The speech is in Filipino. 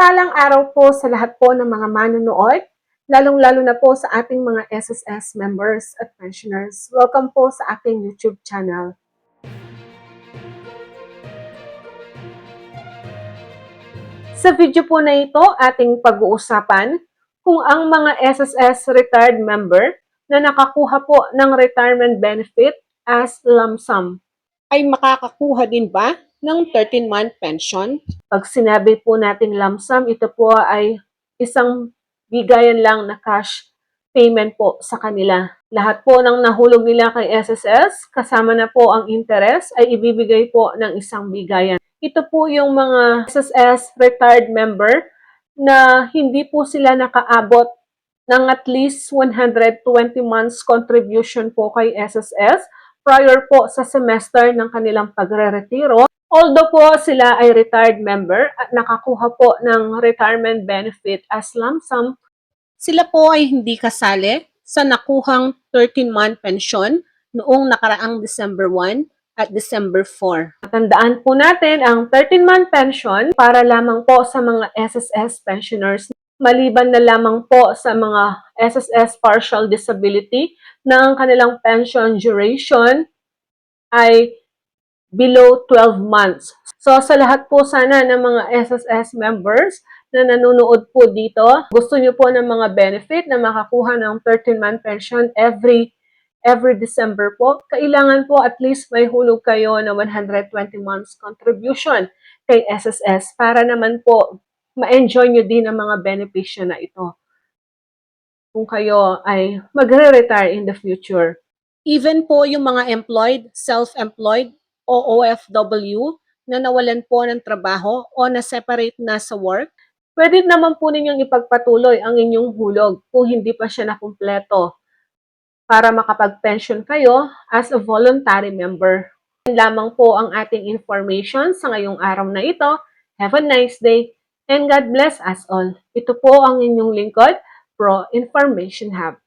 Mapagpalang araw po sa lahat po ng mga manonood, lalong-lalo na po sa ating mga SSS members at pensioners. Welcome po sa aking YouTube channel. Sa video po na ito, ating pag-uusapan kung ang mga SSS retired member na nakakuha po ng retirement benefit as lump sum ay makakakuha din ba ng 13-month pension? Pag sinabi po natin lump sum, ito po ay isang bigayan lang na cash payment po sa kanila. Lahat po ng nahulog nila kay SSS, kasama na po ang interest, ay ibibigay po ng isang bigayan. Ito po yung mga SSS retired member na hindi po sila nakaabot ng at least 120 months contribution po kay SSS prior po sa semester ng kanilang pagre-retiro. Although po sila ay retired member at nakakuha po ng retirement benefit as lump sum, sila po ay hindi kasali sa nakuhang 13-month pension noong nakaraang December 1 at December 4. Tandaan po natin ang 13-month pension para lamang po sa mga SSS pensioners maliban na lamang po sa mga SSS partial disability na ang kanilang pension duration ay below 12 months. So sa lahat po sana ng mga SSS members na nanonood po dito, gusto nyo po ng mga benefit na makakuha ng 13-month pension every December po, kailangan po at least may hulog kayo na 120 months contribution kay SSS para naman po ma-enjoy nyo din ang mga benepisyo na ito kung kayo ay magre-retire in the future. Even po yung mga employed, self-employed, o OFW na nawalan po ng trabaho o na-separate na sa work, pwede naman po ninyong ipagpatuloy ang inyong hulog kung hindi pa siya nakumpleto para makapag-pension kayo as a voluntary member. Yan lamang po ang ating information sa ngayong araw na ito. Have a nice day and God bless us all. Ito po ang inyong lingkod, Pro Information Hub.